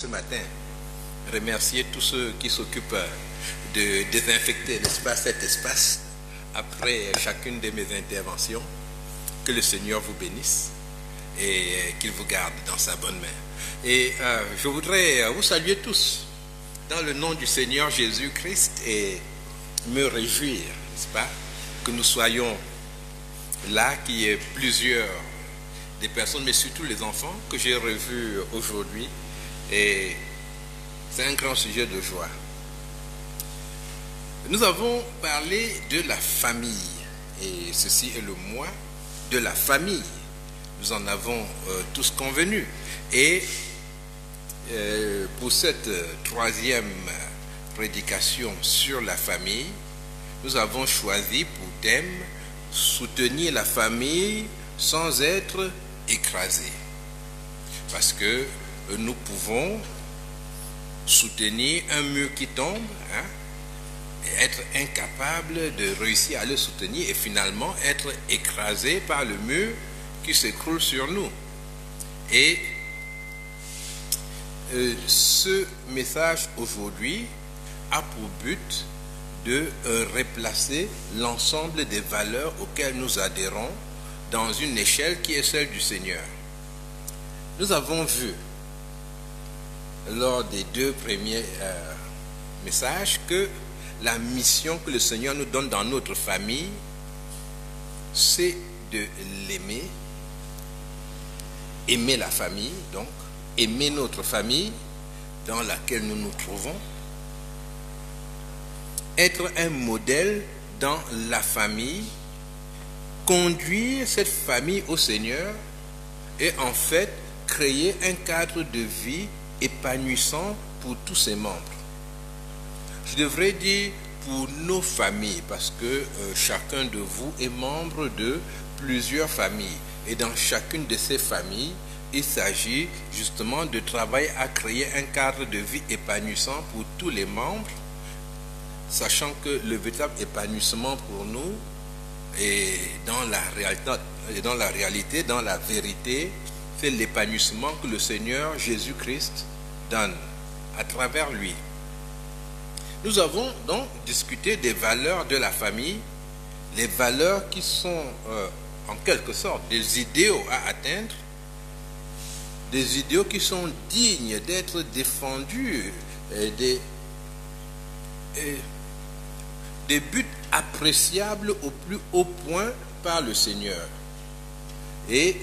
ce matin remercier tous ceux qui s'occupent de désinfecter, n'est-ce pas, cet espace après chacune de mes interventions. Que le Seigneur vous bénisse et qu'il vous garde dans sa bonne main. Et je voudrais vous saluer tous dans le nom du Seigneur Jésus-Christ et me réjouir, n'est-ce pas, que nous soyons là, qu'il y ait plusieurs des personnes, mais surtout les enfants que j'ai revus aujourd'hui. Et c'est un grand sujet de joie. Nous avons parlé de la famille, et ceci est le mois de la famille. Nous en avons tous convenu. Et pour cette troisième prédication sur la famille, nous avons choisi pour thème soutenir la famille sans être écrasé. Parce que nous pouvons soutenir un mur qui tombe, et être incapable de réussir à le soutenir et finalement être écrasé par le mur qui s'écroule sur nous. Et ce message aujourd'hui a pour but de replacer l'ensemble des valeurs auxquelles nous adhérons dans une échelle qui est celle du Seigneur. Nous avons vu lors des deux premiers messages que la mission que le Seigneur nous donne dans notre famille, c'est de l'aimer, aimer la famille, donc aimer notre famille dans laquelle nous nous trouvons, être un modèle dans la famille, conduire cette famille au Seigneur et en fait créer un cadre de vie épanouissant pour tous ses membres. Je devrais dire pour nos familles, parce que chacun de vous est membre de plusieurs familles. Et dans chacune de ces familles, il s'agit justement de travailler à créer un cadre de vie épanouissant pour tous les membres, sachant que le véritable épanouissement pour nous est dans la réalité, dans la vérité, c'est l'épanouissement que le Seigneur Jésus-Christ donne à travers lui. Nous avons donc discuté des valeurs de la famille, les valeurs qui sont en quelque sorte des idéaux à atteindre, des idéaux qui sont dignes d'être défendus, des buts appréciables au plus haut point par le Seigneur. Et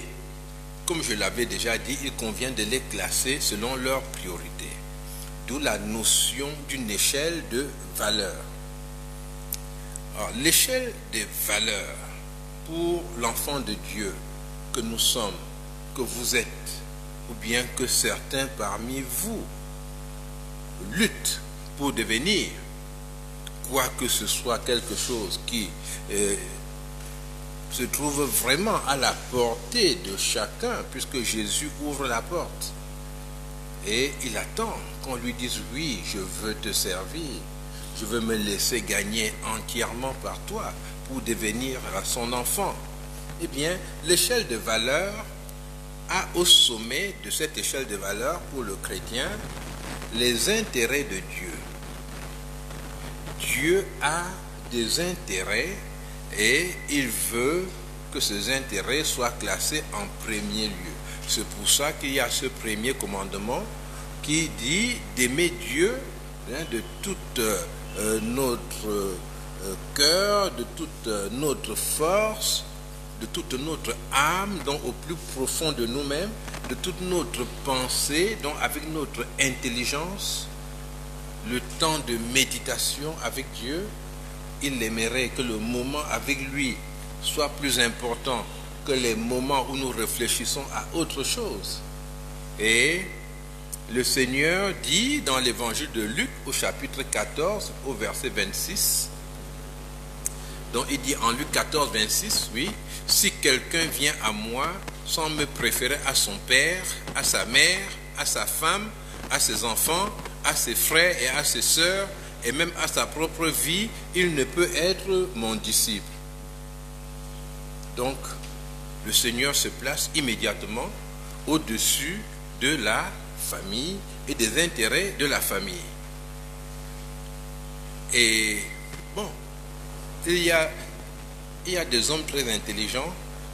comme je l'avais déjà dit, il convient de les classer selon leurs priorités. D'où la notion d'une échelle de valeurs. Alors, l'échelle des valeurs pour l'enfant de Dieu que nous sommes, que vous êtes, ou bien que certains parmi vous luttent pour devenir, quoi que ce soit quelque chose qui se trouve vraiment à la portée de chacun, puisque Jésus ouvre la porte. Et il attend qu'on lui dise « Oui, je veux te servir, je veux me laisser gagner entièrement par toi pour devenir son enfant. » Eh bien, l'échelle de valeurs a au sommet de cette échelle de valeurs pour le chrétien les intérêts de Dieu. Dieu a des intérêts et il veut que ces intérêts soient classés en premier lieu. C'est pour ça qu'il y a ce premier commandement qui dit d'aimer Dieu de tout notre cœur, de toute notre force, de toute notre âme, donc au plus profond de nous-mêmes, de toute notre pensée, donc avec notre intelligence, le temps de méditation avec Dieu. Il aimerait que le moment avec lui soit plus important que les moments où nous réfléchissons à autre chose. Et le Seigneur dit dans l'évangile de Luc au chapitre 14 au verset 26, donc il dit en Luc 14, 26, oui, « Si quelqu'un vient à moi sans me préférer à son père, à sa mère, à sa femme, à ses enfants, à ses frères et à ses sœurs, et même à sa propre vie, il ne peut être mon disciple. » Donc, le Seigneur se place immédiatement au-dessus de la famille, et des intérêts de la famille. Et bon, il y a des hommes très intelligents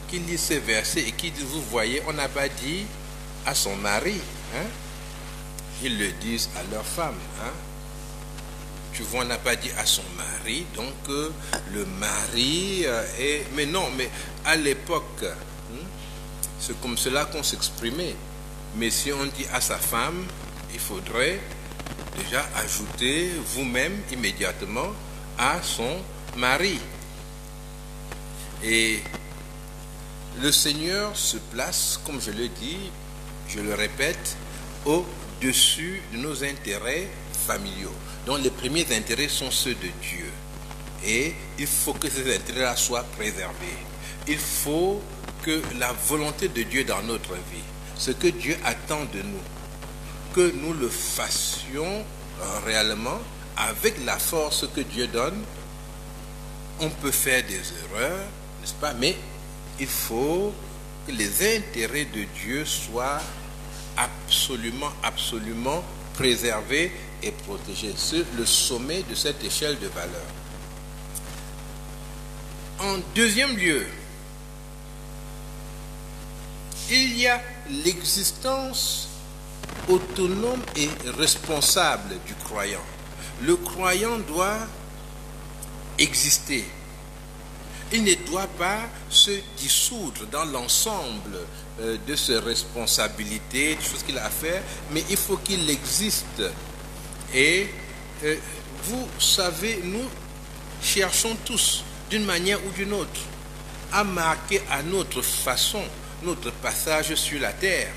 qui lisent ces versets et qui disent, vous voyez, on n'a pas dit à son mari, hein? Ils le disent à leur femme, hein? Tu vois, on n'a pas dit à son mari, donc le mari est... Mais non, mais à l'époque, c'est comme cela qu'on s'exprimait. Mais si on dit à sa femme, il faudrait déjà ajouter vous-même immédiatement à son mari. Et le Seigneur se place, comme je le dis, je le répète, au-dessus de nos intérêts familiaux. Donc les premiers intérêts sont ceux de Dieu. Et il faut que ces intérêts-là soient préservés. Il faut que la volonté de Dieu dans notre vie, ce que Dieu attend de nous, que nous le fassions réellement avec la force que Dieu donne. On peut faire des erreurs, n'est-ce pas? Mais il faut que les intérêts de Dieu soient absolument, absolument préservés et protégés sur le sommet de cette échelle de valeur. En deuxième lieu, il y a l'existence autonome et responsable du croyant. Le croyant doit exister. Il ne doit pas se dissoudre dans l'ensemble de ses responsabilités, des choses qu'il a à faire, mais il faut qu'il existe. Et vous savez, nous cherchons tous, d'une manière ou d'une autre, à marquer à notre façon notre passage sur la terre.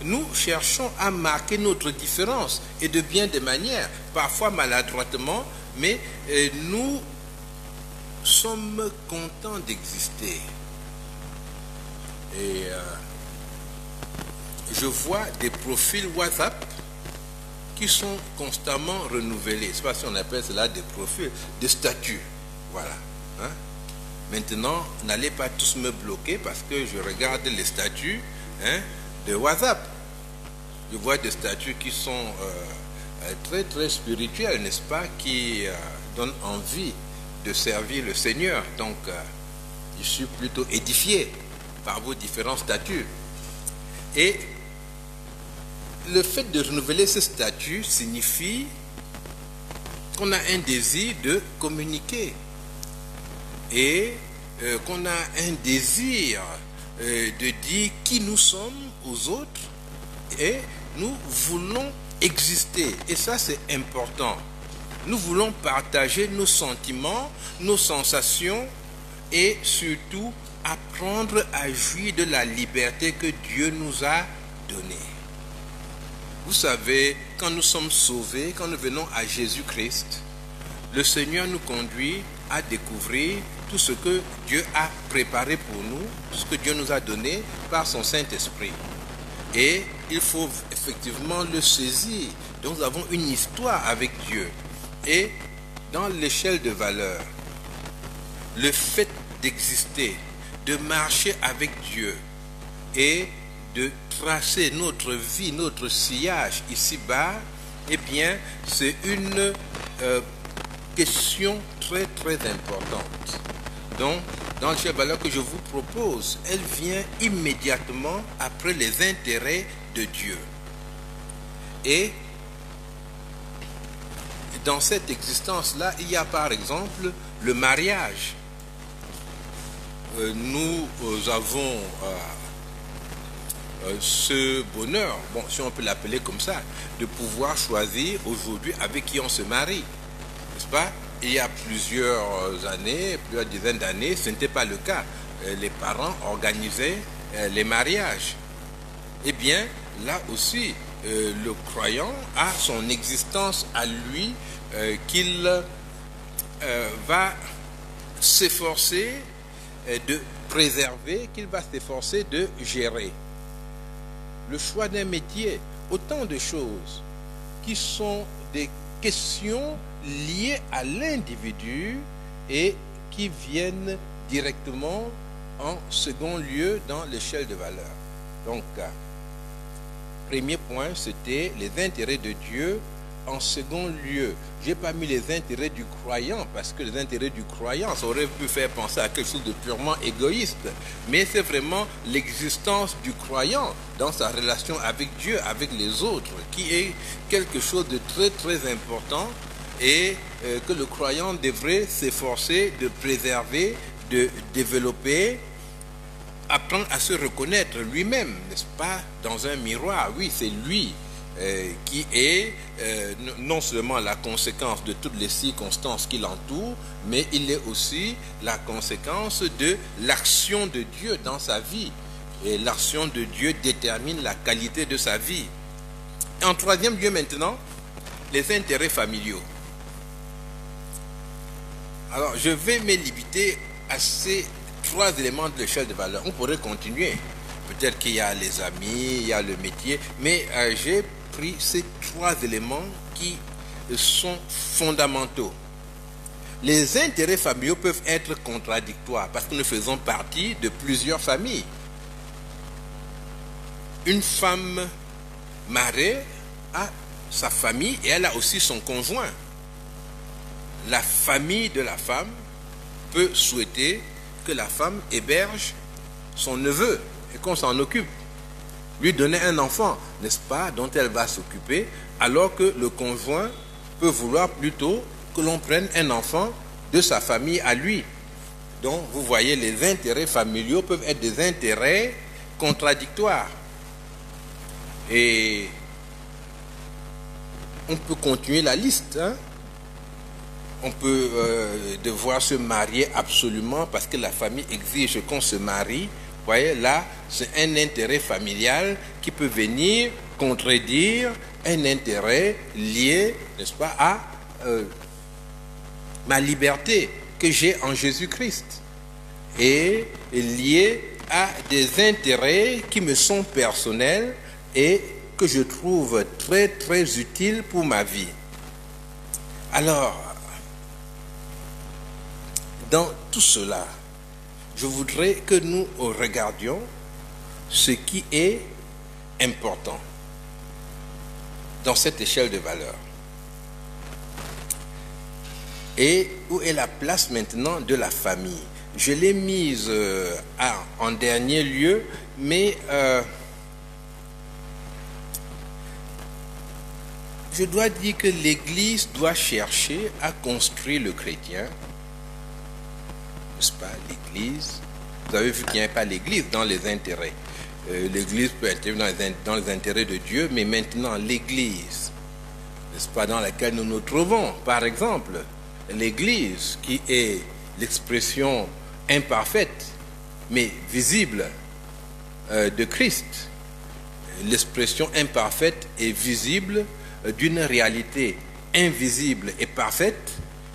Nous cherchons à marquer notre différence, et de bien des manières, parfois maladroitement, mais nous sommes contents d'exister. Et je vois des profils WhatsApp qui sont constamment renouvelés. Je ne sais pas si on appelle cela des profils, des statuts. Voilà. Hein? Maintenant, n'allez pas tous me bloquer parce que je regarde les statuts, hein, de WhatsApp. Je vois des statuts qui sont très très spirituels, n'est-ce pas, qui donnent envie de servir le Seigneur. Donc, je suis plutôt édifié par vos différents statuts. Et le fait de renouveler ce statut signifie qu'on a un désir de communiquer et qu'on a un désir de dire qui nous sommes aux autres et nous voulons exister. Et ça, c'est important. Nous voulons partager nos sentiments, nos sensations et surtout apprendre à jouir de la liberté que Dieu nous a donnée. Vous savez, quand nous sommes sauvés, quand nous venons à Jésus-Christ, le Seigneur nous conduit à découvrir tout ce que Dieu a préparé pour nous, ce que Dieu nous a donné par son Saint-Esprit. Et il faut effectivement le saisir. Donc nous avons une histoire avec Dieu. Et dans l'échelle de valeur, le fait d'exister, de marcher avec Dieu et de tracer notre vie, notre sillage ici-bas, eh bien, c'est une question très très importante. Donc, dans l'échelle de valeur que je vous propose, elle vient immédiatement après les intérêts de Dieu. Et dans cette existence-là, il y a par exemple le mariage. Nous avons ce bonheur, bon, si on peut l'appeler comme ça, de pouvoir choisir aujourd'hui avec qui on se marie, n'est-ce pas? Il y a plusieurs années, plusieurs dizaines d'années, ce n'était pas le cas. Les parents organisaient les mariages. Eh bien, là aussi, le croyant a son existence à lui qu'il va s'efforcer de préserver, qu'il va s'efforcer de gérer. Le choix d'un métier, autant de choses qui sont des questions liées à l'individu et qui viennent directement en second lieu dans l'échelle de valeur. Donc, premier point, c'était les intérêts de Dieu. En second lieu, je n'ai pas mis les intérêts du croyant, parce que les intérêts du croyant, ça aurait pu faire penser à quelque chose de purement égoïste. Mais c'est vraiment l'existence du croyant dans sa relation avec Dieu, avec les autres, qui est quelque chose de très très important et que le croyant devrait s'efforcer de préserver, de développer, apprendre à se reconnaître lui-même, n'est-ce pas, dans un miroir. Oui, c'est lui qui est non seulement la conséquence de toutes les circonstances qui l'entourent, mais il est aussi la conséquence de l'action de Dieu dans sa vie. Et l'action de Dieu détermine la qualité de sa vie. Et en troisième lieu maintenant, les intérêts familiaux. Alors, je vais me limiter à ces trois éléments de l'échelle de valeur. On pourrait continuer. Peut-être qu'il y a les amis, il y a le métier, mais j'ai pris ces trois éléments qui sont fondamentaux. Les intérêts familiaux peuvent être contradictoires parce que nous faisons partie de plusieurs familles. Une femme mariée a sa famille et elle a aussi son conjoint. La famille de la femme peut souhaiter que la femme héberge son neveu et qu'on s'en occupe, lui donner un enfant, n'est-ce pas, dont elle va s'occuper, alors que le conjoint peut vouloir plutôt que l'on prenne un enfant de sa famille à lui. Donc, vous voyez, les intérêts familiaux peuvent être des intérêts contradictoires. Et on peut continuer la liste, hein. On peut devoir se marier absolument parce que la famille exige qu'on se marie. Vous voyez, là, c'est un intérêt familial qui peut venir contredire un intérêt lié, n'est-ce pas, à ma liberté que j'ai en Jésus-Christ et lié à des intérêts qui me sont personnels et que je trouve très, très utiles pour ma vie. Alors, dans tout cela, je voudrais que nous regardions ce qui est important dans cette échelle de valeur. Et où est la place maintenant de la famille? Je l'ai mise en dernier lieu, mais je dois dire que l'Église doit chercher à construire le chrétien. N'est-ce pas, l'Église? Vous avez vu qu'il n'y a pas l'Église dans les intérêts. L'Église peut intervenir dans les intérêts de Dieu, mais maintenant l'Église, n'est-ce pas, dans laquelle nous nous trouvons, par exemple, l'Église qui est l'expression imparfaite, mais visible de Christ, l'expression imparfaite et visible d'une réalité invisible et parfaite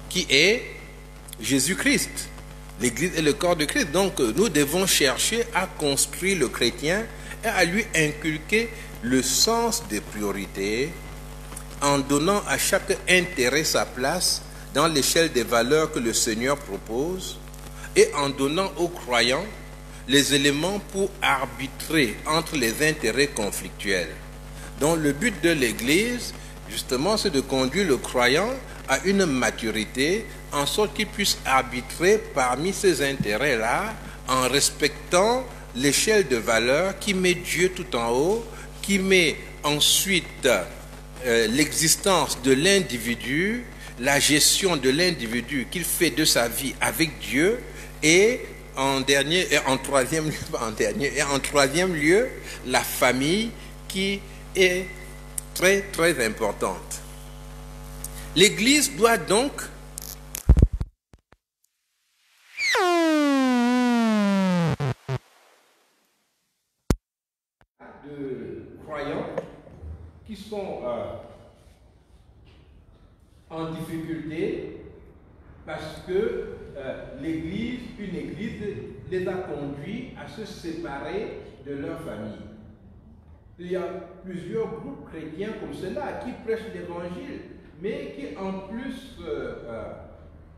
qui est Jésus-Christ. L'Église est le corps de Christ. Donc, nous devons chercher à construire le chrétien et à lui inculquer le sens des priorités en donnant à chaque intérêt sa place dans l'échelle des valeurs que le Seigneur propose et en donnant aux croyants les éléments pour arbitrer entre les intérêts conflictuels. Donc, le but de l'Église, justement, c'est de conduire le croyant à une maturité en sorte qu'il puisse arbitrer parmi ces intérêts-là en respectant l'échelle de valeurs qui met Dieu tout en haut, qui met ensuite l'existence de l'individu, la gestion de l'individu qu'il fait de sa vie avec Dieu et en troisième lieu, la famille qui est très très importante. L'Église doit donc de croyants qui sont en difficulté parce que l'Église, une Église, les a conduits à se séparer de leur famille. Il y a plusieurs groupes chrétiens comme cela qui prêchent l'Évangile, mais qui en plus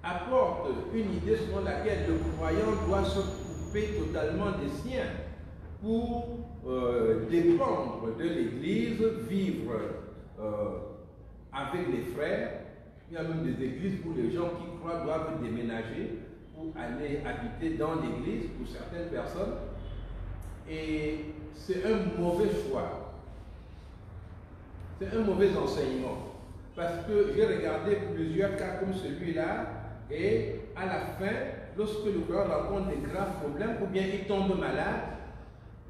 apportent une idée selon laquelle le croyant doit se couper totalement des siens pour dépendre de l'Église, vivre avec les frères. Il y a même des églises où les gens qui croient doivent déménager pour aller habiter dans l'église pour certaines personnes. Et c'est un mauvais choix. C'est un mauvais enseignement. Parce que j'ai regardé plusieurs cas comme celui-là et à la fin, lorsque le croyant rencontre des graves problèmes ou bien il tombe malade,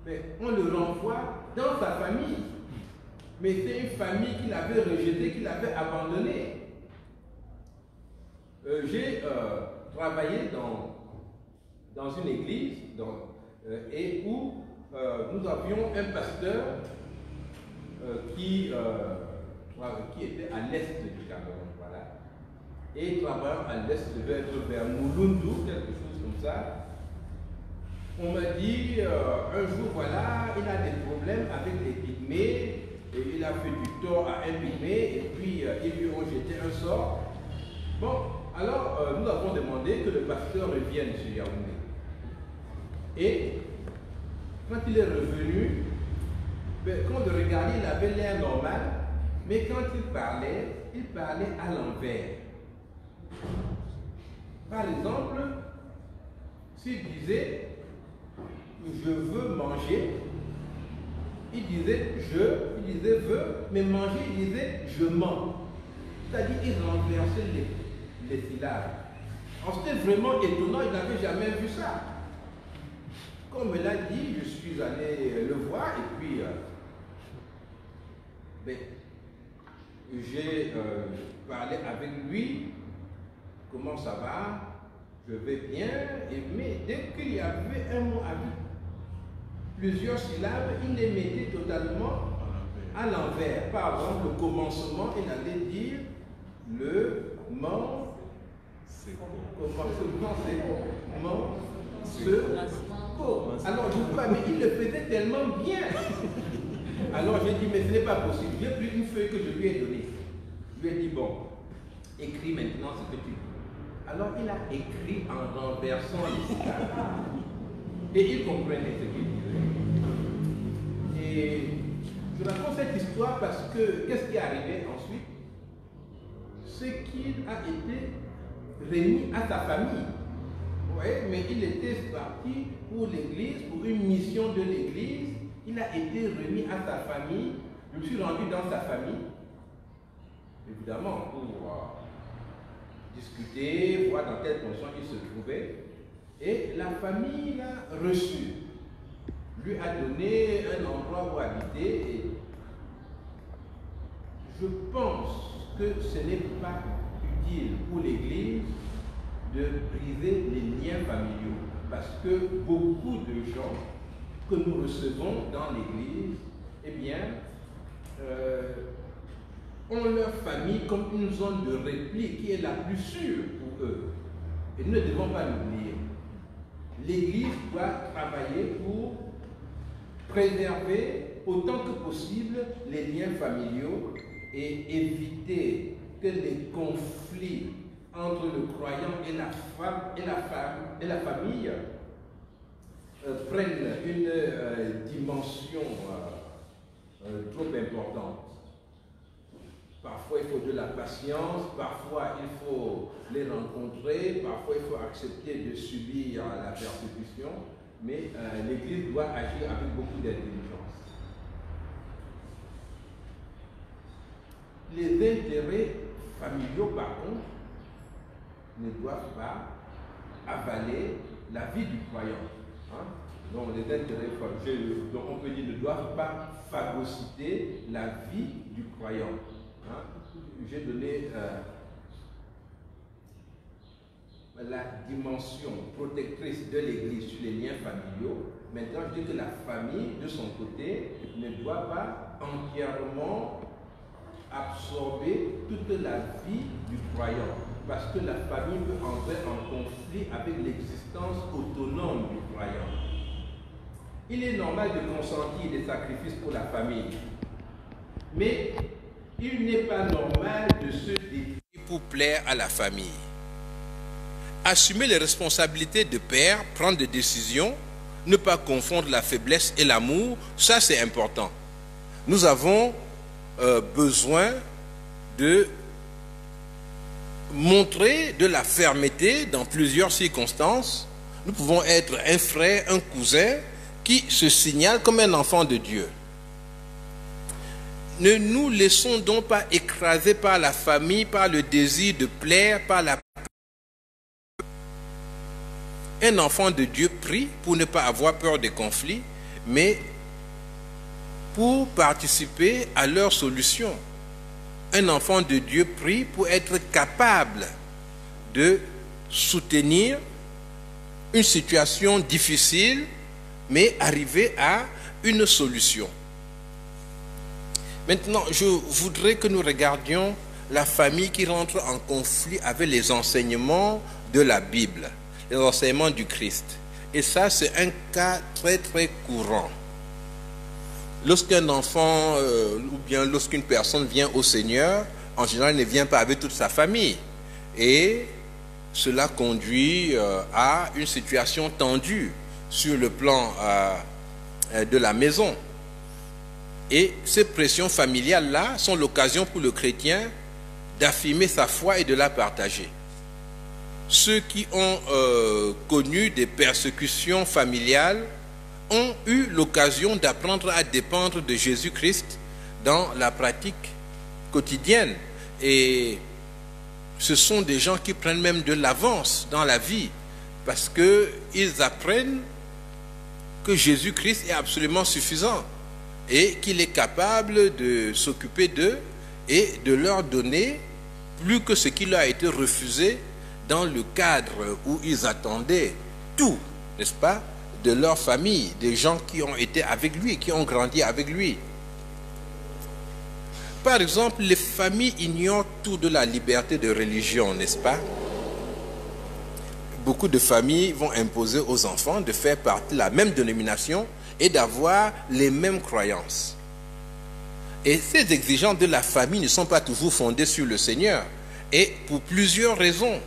mais on le renvoie dans sa famille. Mais c'est une famille qu'il avait rejetée, qu'il avait abandonnée. J'ai travaillé dans une église et où nous avions un pasteur qui était à l'est du Cameroun, voilà. Et travaillant à l'est, devait être vers Mouloundou, quelque chose comme ça. On m'a dit un jour, voilà, il a des problèmes avec les pygmées, et il a fait du tort à un pygmée, et puis ils lui ont jeté un sort. Bon, alors nous avons demandé que le pasteur revienne sur Yaoundé. Et quand il est revenu, quand on le regardait, il avait l'air normal, mais quand il parlait à l'envers. Par exemple, s'il disait je veux manger, il disait je, il disait veux, mais manger, il disait je mens. C'est-à-dire il renversait les syllabes. Alors c'était vraiment étonnant, il n'avait jamais vu ça. Comme il a dit, je suis allé le voir et puis j'ai parlé avec lui, comment ça va, je vais bien, mais dès qu'il y avait un mot avec plusieurs syllabes, il les mettait totalement à l'envers. Par exemple, le commencement, il allait dire le commencement, c'est alors je crois, mais il le faisait tellement bien. Alors j'ai dit, mais ce n'est pas possible. J'ai pris une feuille que je lui ai donnée. Je lui ai dit, bon, écris maintenant ce que tu veux. Alors il a écrit en renversant les syllabes. Et il comprenait ce qu'il disait. Et je raconte cette histoire parce que, qu'est-ce qui est arrivé ensuite? C'est qu'il a été remis à sa famille. Oui, mais il était parti pour l'église, pour une mission de l'église. Il a été remis à sa famille. Je me suis rendu dans sa famille, évidemment, pour discuter, voir dans quelle condition il se trouvait. Et la famille l'a reçu, lui a donné un endroit où habiter. Et je pense que ce n'est pas utile pour l'église de briser les liens familiaux, parce que beaucoup de gens que nous recevons dans l'église, eh bien, ont leur famille comme une zone de repli qui est la plus sûre pour eux. Et nous ne devons pas l'oublier. L'église doit travailler pour préserver autant que possible les liens familiaux et éviter que les conflits entre le croyant et la famille prennent une dimension trop importante. Parfois il faut de la patience, parfois il faut les rencontrer, parfois il faut accepter de subir la persécution, mais l'Église doit agir avec beaucoup d'intelligence. Les intérêts familiaux, par contre, ne doivent pas avaler la vie du croyant. Hein? Donc les intérêts familiaux, donc on peut dire, ne doivent pas phagocyter la vie du croyant. Hein? J'ai donné la dimension protectrice de l'Église sur les liens familiaux. Maintenant, je dis que la famille, de son côté, ne doit pas entièrement absorber toute la vie du croyant, parce que la famille peut entrer en conflit avec l'existence autonome du croyant. Il est normal de consentir des sacrifices pour la famille, mais il n'est pas normal de se défier pour plaire à la famille. Assumer les responsabilités de père, prendre des décisions, ne pas confondre la faiblesse et l'amour, ça c'est important. Nous avons besoin de montrer de la fermeté dans plusieurs circonstances. Nous pouvons être un frère, un cousin qui se signale comme un enfant de Dieu. Ne nous laissons donc pas écraser par la famille, par le désir de plaire, par la... Un enfant de Dieu prie pour ne pas avoir peur des conflits, mais pour participer à leur solution. Un enfant de Dieu prie pour être capable de soutenir une situation difficile, mais arriver à une solution. Maintenant, je voudrais que nous regardions la famille qui rentre en conflit avec les enseignements de la Bible, les enseignements du Christ. Et ça, c'est un cas très très courant. Lorsqu'un enfant ou bien lorsqu'une personne vient au Seigneur, en général, il ne vient pas avec toute sa famille. Et cela conduit à une situation tendue sur le plan de la maison. Et ces pressions familiales-là sont l'occasion pour le chrétien d'affirmer sa foi et de la partager. Ceux qui ont connu des persécutions familiales ont eu l'occasion d'apprendre à dépendre de Jésus-Christ dans la pratique quotidienne. Et ce sont des gens qui prennent même de l'avance dans la vie parce qu'ils apprennent que Jésus-Christ est absolument suffisant et qu'il est capable de s'occuper d'eux et de leur donner plus que ce qui leur a été refusé dans le cadre où ils attendaient tout, n'est-ce pas, de leur famille, des gens qui ont été avec lui, qui ont grandi avec lui. Par exemple, les familles ignorent tout de la liberté de religion, n'est-ce pas? Beaucoup de familles vont imposer aux enfants de faire partie de la même dénomination et d'avoir les mêmes croyances. Et ces exigences de la famille ne sont pas toujours fondées sur le Seigneur, et pour plusieurs raisons.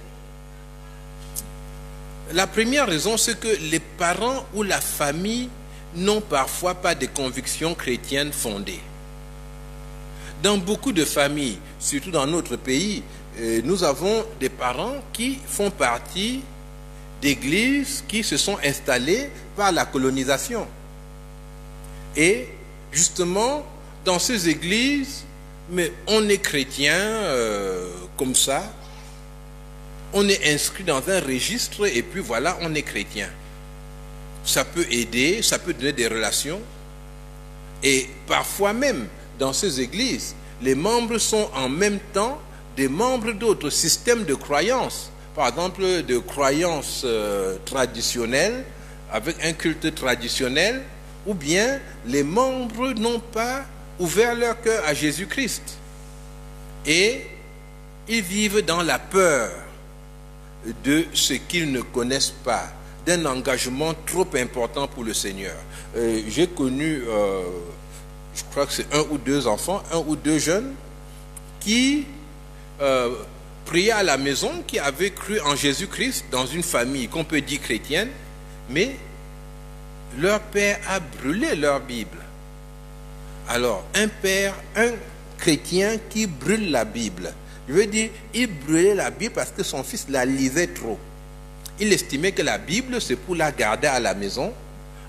La première raison, c'est que les parents ou la famille n'ont parfois pas de convictions chrétiennes fondées. Dans beaucoup de familles, surtout dans notre pays, nous avons des parents qui font partie d'églises qui se sont installées par la colonisation. Et justement, dans ces églises, mais on est chrétien comme ça, on est inscrit dans un registre et puis voilà, on est chrétien. Ça peut aider, ça peut donner des relations. Et parfois même, dans ces églises, les membres sont en même temps des membres d'autres systèmes de croyances. Par exemple, de croyances traditionnelles, avec un culte traditionnel, ou bien les membres n'ont pas ouvert leur cœur à Jésus-Christ. Et ils vivent dans la peur de ce qu'ils ne connaissent pas, d'un engagement trop important pour le Seigneur. J'ai connu, je crois que c'est un ou deux enfants, un ou deux jeunes, qui priaient à la maison, qui avaient cru en Jésus-Christ dans une famille qu'on peut dire chrétienne, mais leur père a brûlé leur Bible. Alors, un père, un chrétien qui brûle la Bible, je veux dire, il brûlait la Bible parce que son fils la lisait trop. Il estimait que la Bible, c'est pour la garder à la maison,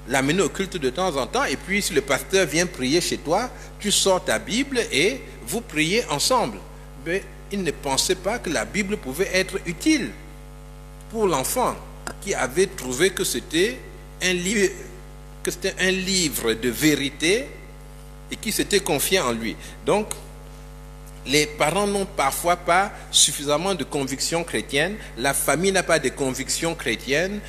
l'amener au culte de temps en temps, et puis si le pasteur vient prier chez toi, tu sors ta Bible et vous priez ensemble. Mais il ne pensait pas que la Bible pouvait être utile pour l'enfant qui avait trouvé que c'était un livre de vérité et qui s'était confié en lui. Donc, les parents n'ont parfois pas suffisamment de convictions chrétiennes, la famille n'a pas de convictions chrétiennes,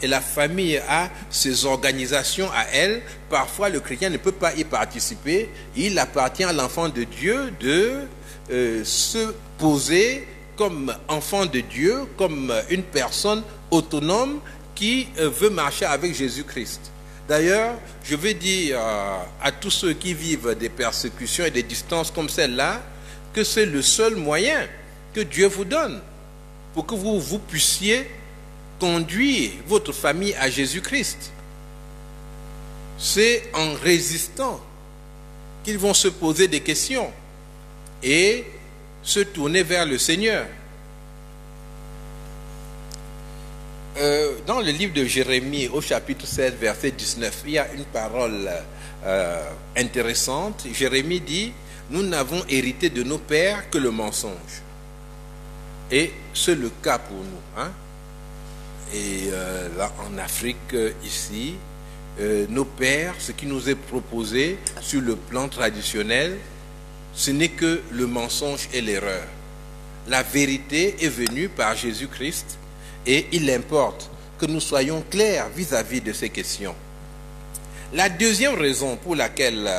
et la famille a ses organisations à elle. Parfois, le chrétien ne peut pas y participer. Il appartient à l'enfant de Dieu de se poser comme enfant de Dieu, comme une personne autonome qui veut marcher avec Jésus-Christ. D'ailleurs, je veux dire à tous ceux qui vivent des persécutions et des distances comme celle-là, que c'est le seul moyen que Dieu vous donne pour que vous puissiez conduire votre famille à Jésus-Christ. c'est en résistant qu'ils vont se poser des questions et se tourner vers le Seigneur. Dans le livre de Jérémie, au chapitre 16, verset 19, il y a une parole intéressante. Jérémie dit, « Nous n'avons hérité de nos pères que le mensonge. » Et c'est le cas pour nous. Hein? Et là, en Afrique, ici, nos pères, ce qui nous est proposé sur le plan traditionnel, ce n'est que le mensonge et l'erreur. La vérité est venue par Jésus-Christ et il importe que nous soyons clairs vis-à-vis de ces questions. La deuxième raison pour laquelle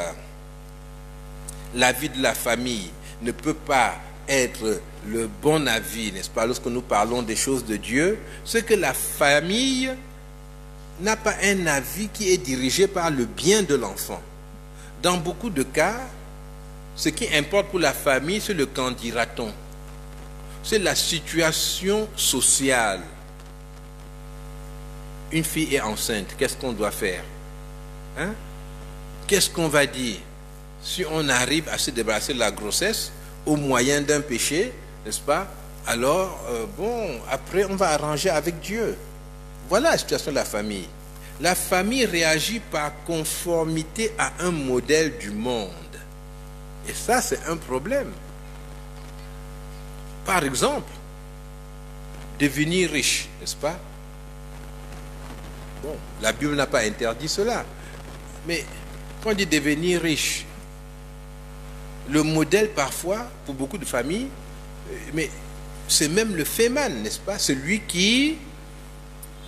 la vie de la famille ne peut pas être le bon avis, n'est-ce pas, lorsque nous parlons des choses de Dieu, c'est que la famille n'a pas un avis qui est dirigé par le bien de l'enfant. Dans beaucoup de cas, ce qui importe pour la famille, c'est le qu'en dira-t-on. C'est la situation sociale. Une fille est enceinte, qu'est-ce qu'on doit faire? Hein? Qu'est-ce qu'on va dire si on arrive à se débarrasser de la grossesse au moyen d'un péché, n'est-ce pas? Alors, après on va arranger avec Dieu. Voilà la situation de la famille. La famille réagit par conformité à un modèle du monde. Et ça, c'est un problème. Par exemple, devenir riche, n'est-ce pas? Bon, la Bible n'a pas interdit cela. Mais quand on dit devenir riche, le modèle parfois, pour beaucoup de familles, mais c'est même le féman, n'est-ce pas? Celui qui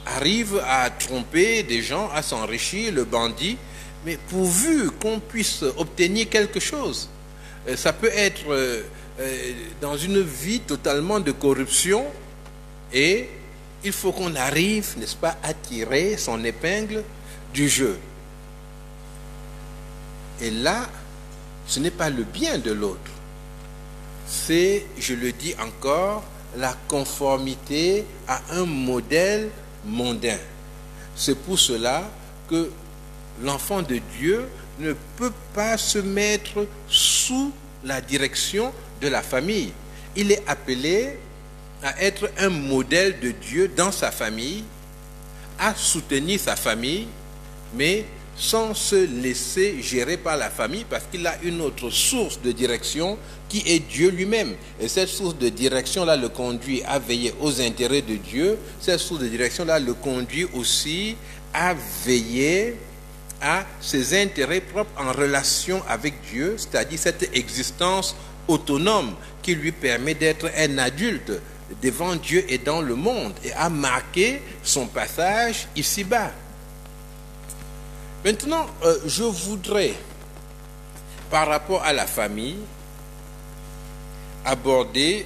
arrive à tromper des gens, à s'enrichir, le bandit, mais pourvu qu'on puisse obtenir quelque chose. Ça peut être dans une vie totalement de corruption et il faut qu'on arrive, n'est-ce pas, à tirer son épingle du jeu. Et là, ce n'est pas le bien de l'autre. C'est, je le dis encore, la conformité à un modèle mondain. C'est pour cela que l'enfant de Dieu ne peut pas se mettre sous la direction de la famille. Il est appelé à être un modèle de Dieu dans sa famille, à soutenir sa famille, mais sans se laisser gérer par la famille, parce qu'il a une autre source de direction qui est Dieu lui-même. Et cette source de direction-là le conduit à veiller aux intérêts de Dieu. Cette source de direction-là le conduit aussi à veiller à ses intérêts propres en relation avec Dieu, c'est-à-dire cette existence autonome qui lui permet d'être un adulte devant Dieu et dans le monde, et à marquer son passage ici-bas. Maintenant, je voudrais, par rapport à la famille, aborder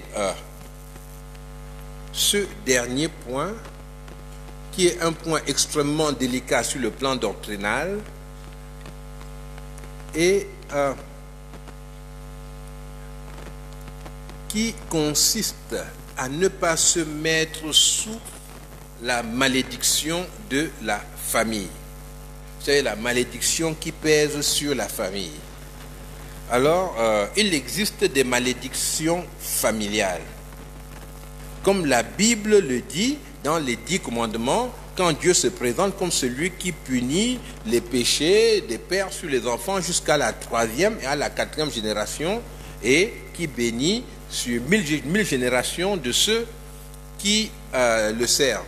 ce dernier point, qui est un point extrêmement délicat sur le plan doctrinal, et qui consiste à ne pas se mettre sous la malédiction de la famille. C'est la malédiction qui pèse sur la famille. Alors, il existe des malédictions familiales. Comme la Bible le dit dans les 10 commandements, quand Dieu se présente comme celui qui punit les péchés des pères sur les enfants jusqu'à la 3e et à la 4e génération, et qui bénit sur 1000 générations de ceux qui le servent.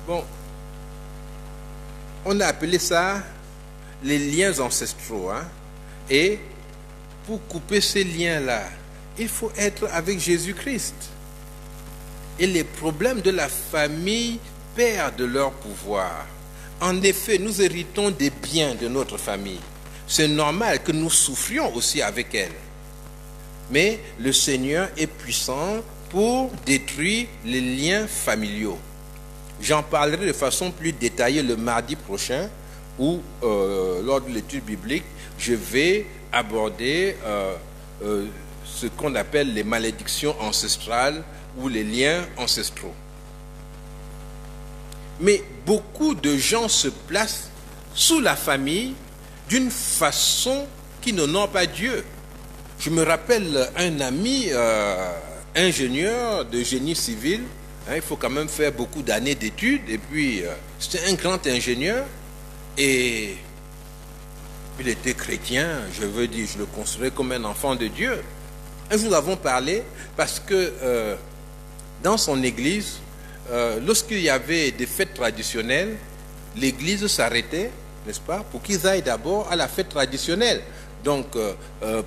Bon, on a appelé ça les liens ancestraux. Hein? Et pour couper ces liens-là, il faut être avec Jésus-Christ. Et les problèmes de la famille perdent leur pouvoir. En effet, nous héritons des biens de notre famille. C'est normal que nous souffrions aussi avec elle. Mais le Seigneur est puissant pour détruire les liens familiaux. J'en parlerai de façon plus détaillée le mardi prochain, où, lors de l'étude biblique, je vais aborder ce qu'on appelle les malédictions ancestrales ou les liens ancestraux. Mais beaucoup de gens se placent sous la famille d'une façon qui n'honore pas Dieu. Je me rappelle un ami ingénieur de génie civil. Il faut quand même faire beaucoup d'années d'études. Et puis, c'était un grand ingénieur. Et il était chrétien. Je veux dire, je le considérais comme un enfant de Dieu. Et nous avons parlé parce que dans son église, lorsqu'il y avait des fêtes traditionnelles, l'église s'arrêtait, n'est-ce pas, pour qu'ils aillent d'abord à la fête traditionnelle. Donc,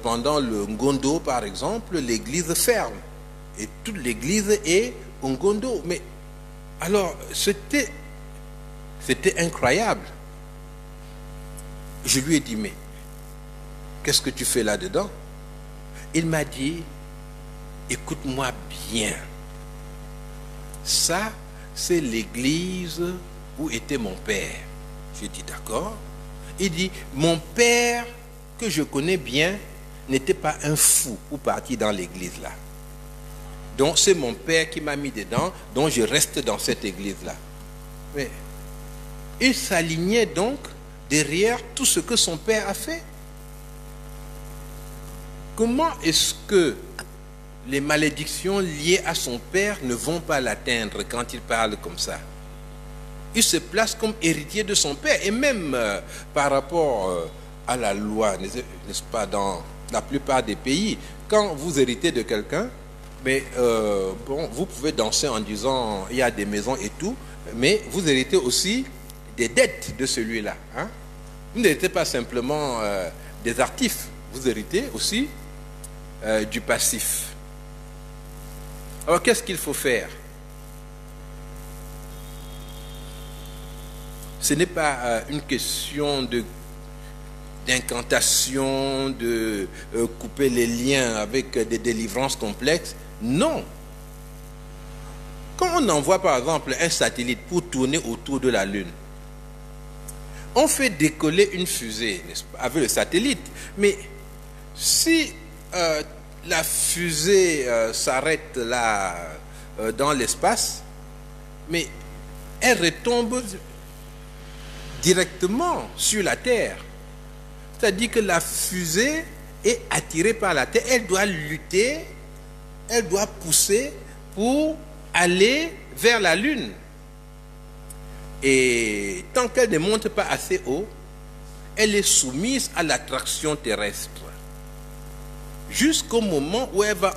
pendant le Ngondo, par exemple, l'église ferme. Et toute l'église est au Ngondo. Mais, alors, c'était incroyable. Je lui ai dit, mais, qu'est-ce que tu fais là-dedans? Il m'a dit, écoute-moi bien. Ça, c'est l'église où était mon père. J'ai dit, d'accord. Il dit, mon père, que je connais bien, n'était pas un fou ou parti dans l'église là. Donc c'est mon père qui m'a mis dedans, donc je reste dans cette église là. Mais il s'alignait donc derrière tout ce que son père a fait. Comment est-ce que les malédictions liées à son père ne vont pas l'atteindre quand il parle comme ça? Il se place comme héritier de son père. Et même par rapport à la loi, n'est-ce pas, dans la plupart des pays, quand vous héritez de quelqu'un, mais bon, vous pouvez danser en disant il y a des maisons et tout, mais vous héritez aussi des dettes de celui-là. Hein? Vous n'héritez pas simplement des actifs, vous héritez aussi du passif. Alors qu'est-ce qu'il faut faire? Ce n'est pas une question d'incantation, de couper les liens avec des délivrances complexes. Non. Quand on envoie par exemple un satellite pour tourner autour de la Lune, on fait décoller une fusée, n'est-ce pas, avec le satellite. Mais si la fusée s'arrête là dans l'espace, mais elle retombe directement sur la Terre. C'est-à-dire que la fusée est attirée par la Terre. Elle doit lutter, elle doit pousser pour aller vers la Lune. Et tant qu'elle ne monte pas assez haut, elle est soumise à l'attraction terrestre. Jusqu'au moment où elle va